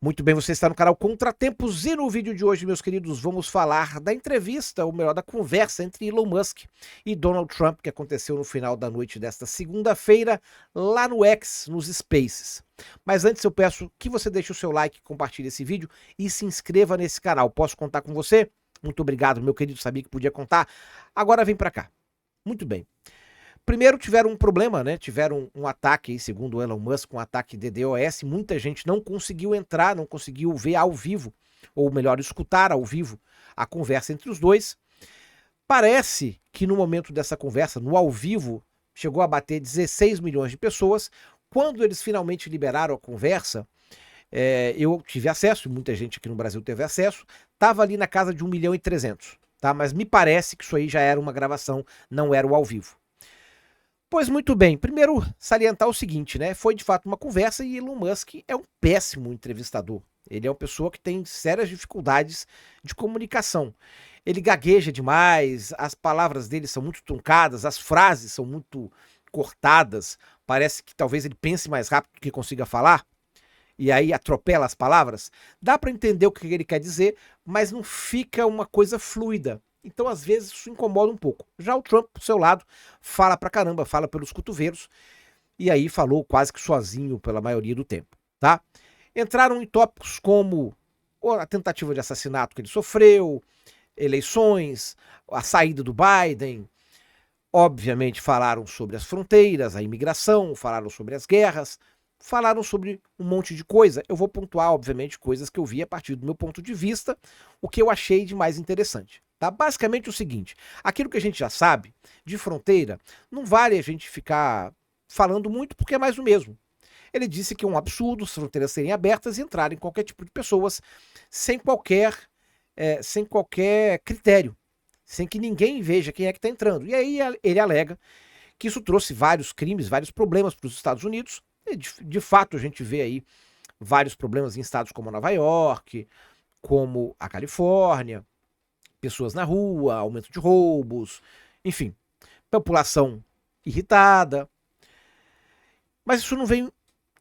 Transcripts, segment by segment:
Muito bem, você está no canal Contratempos e no vídeo de hoje, meus queridos, vamos falar da entrevista, ou melhor, da conversa entre Elon Musk e Donald Trump, que aconteceu no final da noite desta segunda-feira, lá no X, nos Spaces. Mas antes eu peço que você deixe o seu like, compartilhe esse vídeo e se inscreva nesse canal. Posso contar com você? Muito obrigado, meu querido, sabia que podia contar. Agora vem para cá. Muito bem. Primeiro tiveram um problema, né? Tiveram um ataque, segundo o Elon Musk, um ataque de DDoS. Muita gente não conseguiu entrar, não conseguiu ver ao vivo, ou melhor, escutar ao vivo a conversa entre os dois. Parece que no momento dessa conversa, no ao vivo, chegou a bater 16 milhões de pessoas. Quando eles finalmente liberaram a conversa, eu tive acesso, muita gente aqui no Brasil teve acesso, estava ali na casa de 1 milhão e 300, tá? Mas me parece que isso aí já era uma gravação, não era o ao vivo. Pois muito bem, primeiro salientar o seguinte, né? Foi de fato uma conversa e Elon Musk é um péssimo entrevistador. Ele é uma pessoa que tem sérias dificuldades de comunicação. Ele gagueja demais, as palavras dele são muito truncadas, as frases são muito cortadas. Parece que talvez ele pense mais rápido do que consiga falar e aí atropela as palavras. Dá para entender o que ele quer dizer, mas não fica uma coisa fluida. Então, às vezes, isso incomoda um pouco. Já o Trump, pro seu lado, fala pra caramba, fala pelos cotovelos, e aí falou quase que sozinho pela maioria do tempo, tá? Entraram em tópicos como a tentativa de assassinato que ele sofreu, eleições, a saída do Biden, obviamente falaram sobre as fronteiras, a imigração, falaram sobre as guerras, falaram sobre um monte de coisa. Eu vou pontuar, obviamente, coisas que eu vi a partir do meu ponto de vista, o que eu achei de mais interessante. Tá? Basicamente o seguinte, aquilo que a gente já sabe, de fronteira, não vale a gente ficar falando muito porque é mais o mesmo. Ele disse que é um absurdo as fronteiras serem abertas e entrarem qualquer tipo de pessoas sem qualquer critério, sem que ninguém veja quem é que está entrando. E aí ele alega que isso trouxe vários crimes, vários problemas para os Estados Unidos. E de fato, a gente vê aí vários problemas em estados como Nova York, como a Califórnia, pessoas na rua, aumento de roubos, enfim, população irritada. Mas isso não vem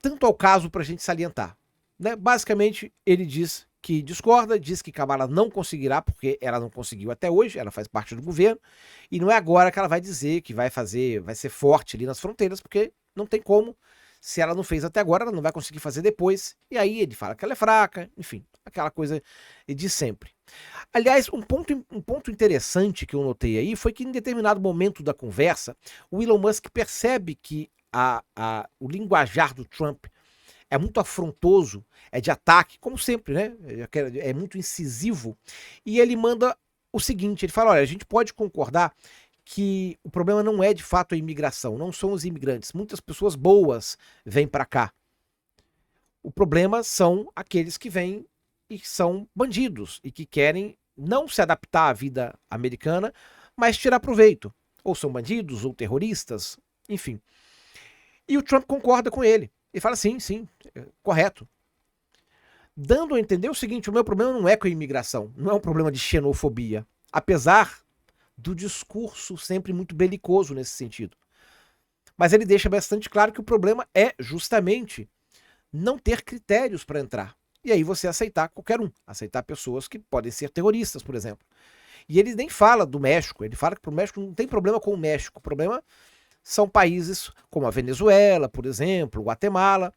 tanto ao caso para a gente salientar. Né? Basicamente, ele diz que discorda, diz que Kamala não conseguirá, porque ela não conseguiu até hoje, ela faz parte do governo, e não é agora que ela vai dizer que vai ser forte ali nas fronteiras, porque não tem como. Se ela não fez até agora, ela não vai conseguir fazer depois. E aí ele fala que ela é fraca, enfim, aquela coisa de sempre. Aliás, um ponto interessante que eu notei aí foi que em determinado momento da conversa, o Elon Musk percebe que o linguajar do Trump é muito afrontoso, é de ataque, como sempre, né? É muito incisivo. E ele manda o seguinte, ele fala, olha, a gente pode concordar que o problema não é de fato a imigração, não são os imigrantes. Muitas pessoas boas vêm para cá. O problema são aqueles que vêm e são bandidos e que querem não se adaptar à vida americana, mas tirar proveito. Ou são bandidos, ou terroristas, enfim. E o Trump concorda com ele. Ele fala sim, correto. Dando a entender o seguinte, o meu problema não é com a imigração, não é um problema de xenofobia. Apesar do discurso sempre muito belicoso nesse sentido. Mas ele deixa bastante claro que o problema é justamente não ter critérios para entrar. E aí você aceitar qualquer um, aceitar pessoas que podem ser terroristas, por exemplo. E ele nem fala do México, ele fala que para o México não tem problema com o México, o problema são países como a Venezuela, por exemplo, Guatemala,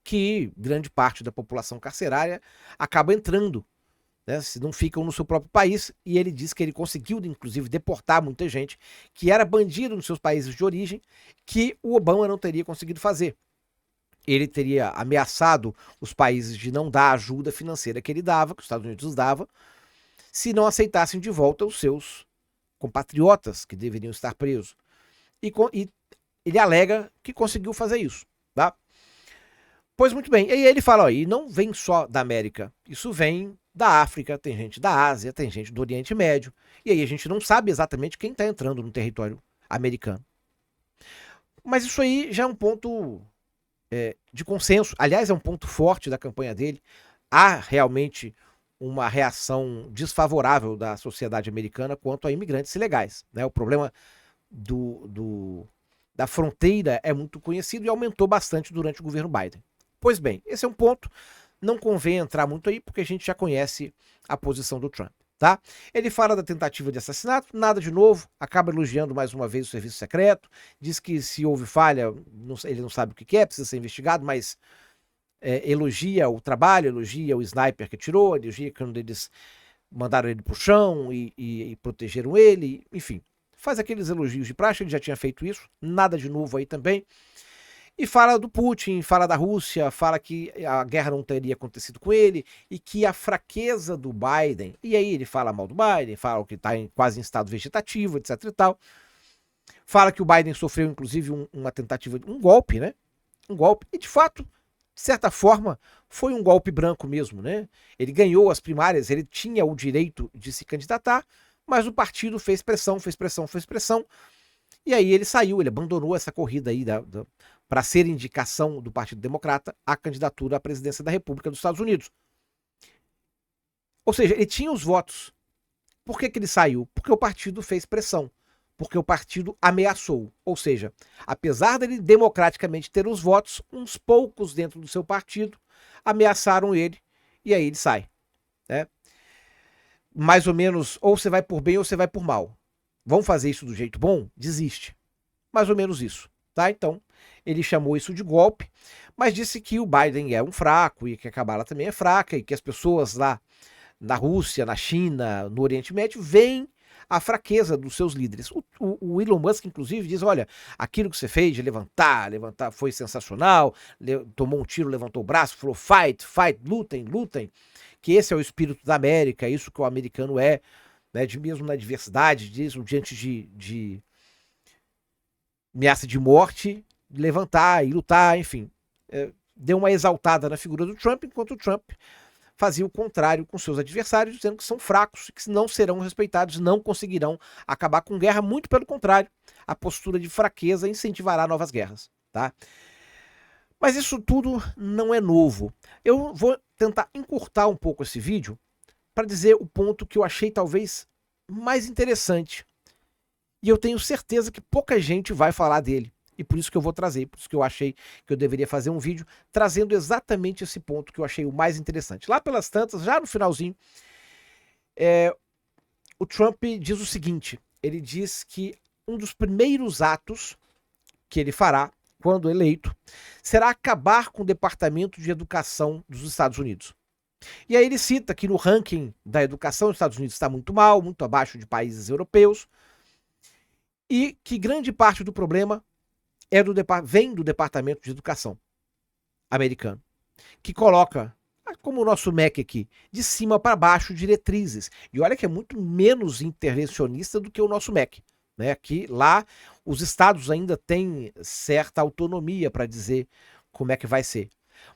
que grande parte da população carcerária acaba entrando, né, se não ficam no seu próprio país, e ele diz que ele conseguiu, inclusive, deportar muita gente que era bandido nos seus países de origem, que o Obama não teria conseguido fazer. Ele teria ameaçado os países de não dar a ajuda financeira que ele dava, que os Estados Unidos dava, se não aceitassem de volta os seus compatriotas que deveriam estar presos. E ele alega que conseguiu fazer isso, tá? Pois muito bem, e aí ele fala, ó, e não vem só da América, isso vem da África, tem gente da Ásia, tem gente do Oriente Médio, e aí a gente não sabe exatamente quem está entrando no território americano. Mas isso aí já é um ponto de consenso, aliás é um ponto forte da campanha dele, há realmente uma reação desfavorável da sociedade americana quanto a imigrantes ilegais, né? O problema da fronteira é muito conhecido e aumentou bastante durante o governo Biden. Pois bem, esse é um ponto. não convém entrar muito aí, porque a gente já conhece a posição do Trump, tá? Ele fala da tentativa de assassinato, nada de novo, acaba elogiando mais uma vez o serviço secreto, diz que se houve falha, ele não sabe o que é, precisa ser investigado, mas elogia o trabalho, elogia o sniper que atirou, elogia quando eles mandaram ele pro chão e protegeram ele, enfim. Faz aqueles elogios de praxe, ele já tinha feito isso, nada de novo aí também. E fala do Putin, fala da Rússia, fala que a guerra não teria acontecido com ele e que a fraqueza do Biden, e aí ele fala mal do Biden, fala que está quase em estado vegetativo, etc e tal. Fala que o Biden sofreu inclusive uma tentativa, um golpe, né? Um golpe, e de fato, de certa forma, foi um golpe branco mesmo, né? Ele ganhou as primárias, ele tinha o direito de se candidatar, mas o partido fez pressão, e aí ele saiu, ele abandonou essa corrida aí para ser indicação do Partido Democrata à candidatura à presidência da República dos Estados Unidos. Ou seja, ele tinha os votos. Por que ele saiu? Porque o partido fez pressão. Porque o partido ameaçou. Ou seja, apesar dele democraticamente ter os votos, uns poucos dentro do seu partido ameaçaram ele e aí ele sai. Né? Mais ou menos, ou você vai por bem ou você vai por mal. Vamos fazer isso do jeito bom? Desiste. Mais ou menos isso. Tá? Então, ele chamou isso de golpe, mas disse que o Biden é um fraco e que a Cabala também é fraca e que as pessoas lá na Rússia, na China, no Oriente Médio veem a fraqueza dos seus líderes. O Elon Musk, inclusive, diz, olha, aquilo que você fez de levantar foi sensacional, tomou um tiro, levantou o braço, falou fight, lutem, que esse é o espírito da América, isso que o americano é, né, mesmo na diversidade, diante de ameaça de morte, levantar e lutar, enfim. Deu uma exaltada na figura do Trump, enquanto o Trump fazia o contrário com seus adversários, dizendo que são fracos e que não serão respeitados, não conseguirão acabar com guerra, muito pelo contrário. A postura de fraqueza incentivará novas guerras, tá? Mas isso tudo não é novo. Eu vou tentar encurtar um pouco esse vídeo para dizer o ponto que eu achei talvez mais interessante. E eu tenho certeza que pouca gente vai falar dele. E por isso que eu vou trazer, por isso que eu achei que eu deveria fazer um vídeo trazendo exatamente esse ponto que eu achei o mais interessante. Lá pelas tantas, já no finalzinho, o Trump diz o seguinte, ele diz que um dos primeiros atos que ele fará, quando eleito, será acabar com o Departamento de Educação dos Estados Unidos. E aí ele cita que no ranking da educação dos Estados Unidos está muito mal, muito abaixo de países europeus, e que grande parte do problema vem do Departamento de Educação americano, que coloca, como o nosso MEC aqui, de cima para baixo diretrizes. E olha que é muito menos intervencionista do que o nosso MEC. Né? Aqui, lá, os estados ainda têm certa autonomia para dizer como é que vai ser.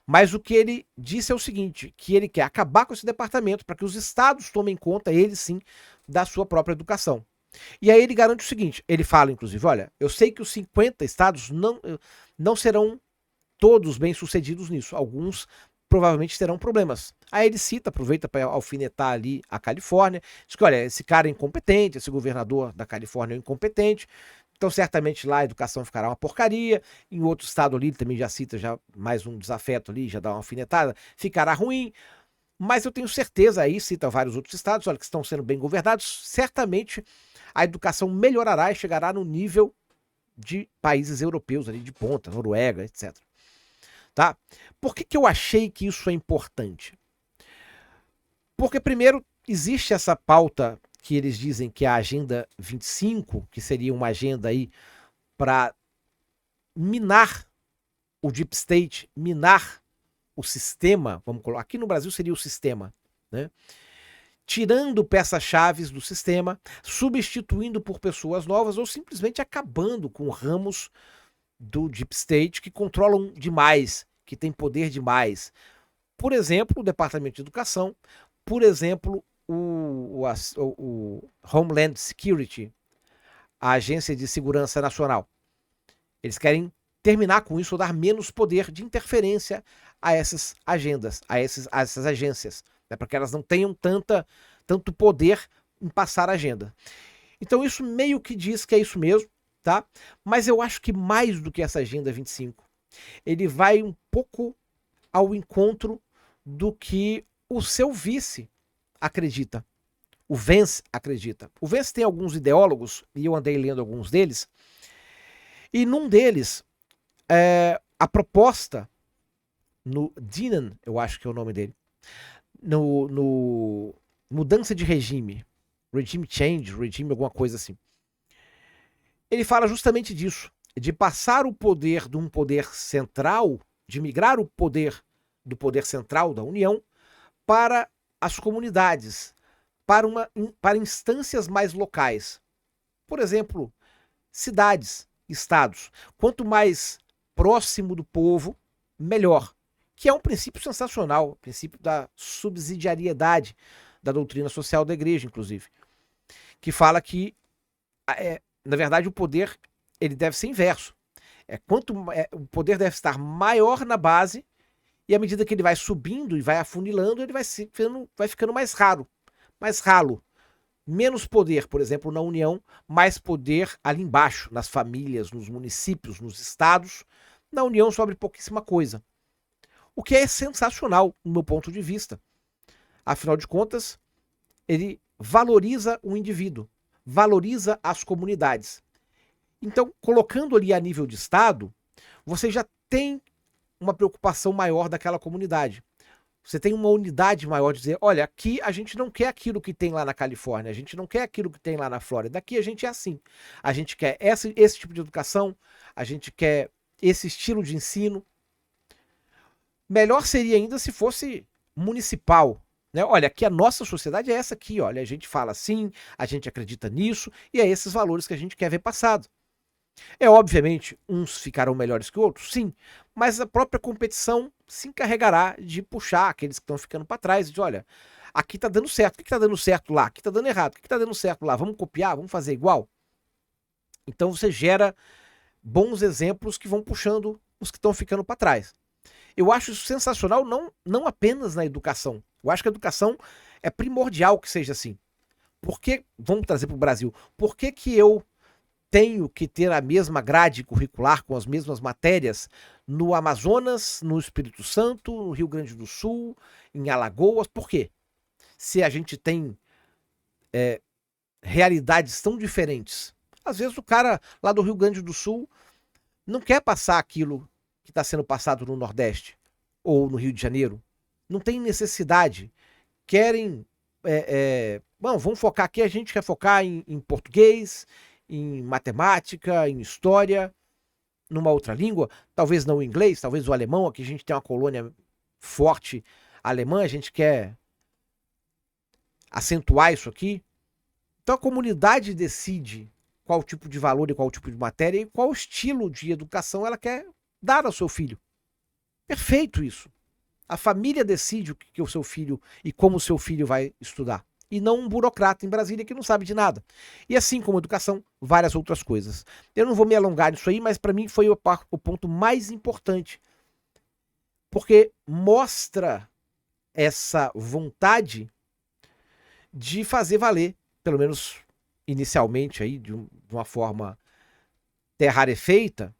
Mas o que ele disse é o seguinte, que ele quer acabar com esse departamento para que os estados tomem conta, eles sim, da sua própria educação. E aí ele garante o seguinte, ele fala inclusive, olha, eu sei que os 50 estados não serão todos bem-sucedidos nisso, alguns provavelmente terão problemas. Aí ele cita, aproveita para alfinetar ali a Califórnia, diz que olha, esse cara é incompetente, esse governador da Califórnia é incompetente, então certamente lá a educação ficará uma porcaria, em outro estado ali ele também já cita já mais um desafeto ali, já dá uma alfinetada, ficará ruim, mas eu tenho certeza, aí cita vários outros estados, olha, que estão sendo bem governados, certamente a educação melhorará e chegará no nível de países europeus ali de ponta, Noruega, etc. Tá? Por que eu achei que isso é importante? Porque primeiro existe essa pauta que eles dizem que é a Agenda 25, que seria uma agenda aí para minar o Deep State, minar o sistema, vamos colocar, aqui no Brasil seria o sistema, né? Tirando peças-chave do sistema, substituindo por pessoas novas ou simplesmente acabando com ramos do Deep State que controlam demais, que têm poder demais. Por exemplo, o Departamento de Educação, por exemplo, o Homeland Security, a Agência de Segurança Nacional. Eles querem terminar com isso ou dar menos poder de interferência a essas agendas, a essas agências, né, para que elas não tenham tanto poder em passar a agenda. Então isso meio que diz que é isso mesmo, tá? Mas eu acho que mais do que essa Agenda 25, ele vai um pouco ao encontro do que o seu vice acredita. O Vance acredita. O Vance tem alguns ideólogos, e eu andei lendo alguns deles, e num deles, a proposta no Dinan, eu acho que é o nome dele, no mudança de regime change, regime alguma coisa assim. Ele fala justamente disso, de passar o poder de um poder central, de migrar o poder do poder central da União para as comunidades, para instâncias mais locais. Por exemplo, cidades, estados. Quanto mais próximo do povo, melhor. Que é um princípio sensacional, o princípio da subsidiariedade da doutrina social da igreja, inclusive. Que fala que, na verdade, o poder ele deve ser inverso. O poder deve estar maior na base, e à medida que ele vai subindo e vai afunilando, ele vai ficando mais ralo. Menos poder, por exemplo, na União, mais poder ali embaixo, nas famílias, nos municípios, nos estados. Na União sobre pouquíssima coisa. O que é sensacional, no meu ponto de vista. Afinal de contas, ele valoriza o indivíduo, valoriza as comunidades. Então, colocando ali a nível de Estado, você já tem uma preocupação maior daquela comunidade. Você tem uma unidade maior de dizer, olha, aqui a gente não quer aquilo que tem lá na Califórnia, a gente não quer aquilo que tem lá na Flórida, aqui a gente é assim. A gente quer esse tipo de educação, a gente quer esse estilo de ensino. Melhor seria ainda se fosse municipal, né? Olha, aqui a nossa sociedade é essa aqui, olha, a gente fala assim, a gente acredita nisso, e é esses valores que a gente quer ver passado. Obviamente, uns ficarão melhores que outros, sim, mas a própria competição se encarregará de puxar aqueles que estão ficando para trás, de olha, aqui tá dando certo, o que tá dando certo lá? Aqui tá dando errado, o que tá dando certo lá? Vamos copiar, vamos fazer igual? Então você gera bons exemplos que vão puxando os que estão ficando para trás. Eu acho isso sensacional, não apenas na educação. Eu acho que a educação é primordial que seja assim. Porque, vamos trazer para o Brasil, por que eu tenho que ter a mesma grade curricular com as mesmas matérias no Amazonas, no Espírito Santo, no Rio Grande do Sul, em Alagoas? Por quê? Se a gente tem realidades tão diferentes. Às vezes o cara lá do Rio Grande do Sul não quer passar aquilo que está sendo passado no Nordeste ou no Rio de Janeiro. Não tem necessidade. Querem... Bom, vamos focar aqui, a gente quer focar em português, em matemática, em história, numa outra língua, talvez não o inglês, talvez o alemão. Aqui a gente tem uma colônia forte alemã, a gente quer acentuar isso aqui. Então a comunidade decide qual tipo de valor e qual tipo de matéria e qual estilo de educação ela quer dar ao seu filho. Perfeito isso. A família decide o que o seu filho e como o seu filho vai estudar. E não um burocrata em Brasília que não sabe de nada. E assim como educação, várias outras coisas. Eu não vou me alongar nisso aí, mas para mim foi o ponto mais importante. Porque mostra essa vontade de fazer valer, pelo menos inicialmente, aí, de uma forma até rarefeita,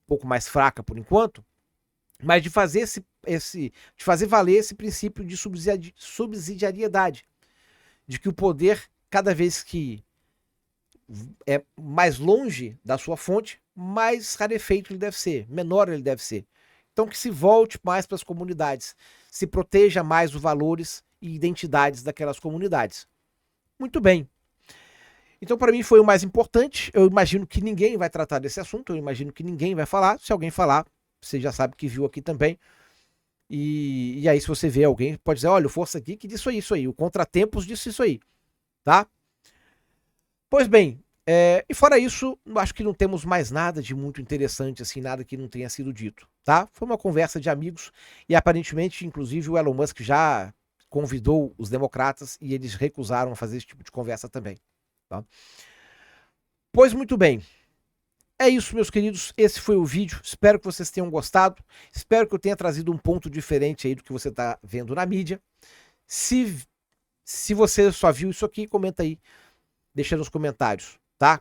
um pouco mais fraca por enquanto, mas de fazer de fazer valer esse princípio de subsidiariedade. De que o poder, cada vez que é mais longe da sua fonte, mais rarefeito ele deve ser, menor ele deve ser. Então que se volte mais para as comunidades, se proteja mais os valores e identidades daquelas comunidades. Muito bem. Então para mim foi o mais importante. Eu imagino que ninguém vai tratar desse assunto, eu imagino que ninguém vai falar. Se alguém falar, você já sabe que viu aqui também. E aí, se você vê alguém, pode dizer, olha, o Força Geek disse isso aí, o Contratempos disse isso aí, tá? Pois bem, e fora isso, acho que não temos mais nada de muito interessante, assim, nada que não tenha sido dito, tá? Foi uma conversa de amigos e aparentemente, inclusive, o Elon Musk já convidou os democratas e eles recusaram fazer esse tipo de conversa também, tá? Pois muito bem. É isso, meus queridos, esse foi o vídeo, espero que vocês tenham gostado, espero que eu tenha trazido um ponto diferente aí do que você está vendo na mídia. Se você só viu isso aqui, comenta aí, deixa nos comentários, tá?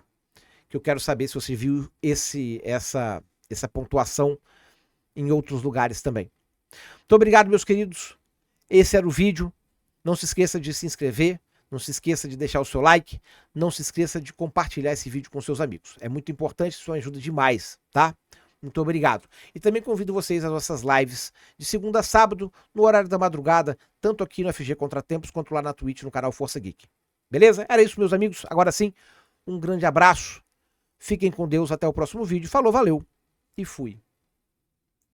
Que eu quero saber se você viu essa pontuação em outros lugares também. Muito obrigado, meus queridos, Esse era o vídeo. Não se esqueça de se inscrever, não se esqueça de deixar o seu like, não se esqueça de compartilhar esse vídeo com seus amigos. É muito importante, isso ajuda demais, tá? Muito obrigado. E também convido vocês às nossas lives de segunda a sábado, no horário da madrugada, tanto aqui no FG Contratempos quanto lá na Twitch, no canal Força Geek. Beleza? Era isso, meus amigos. Agora sim, um grande abraço. Fiquem com Deus. Até o próximo vídeo. Falou, valeu e fui.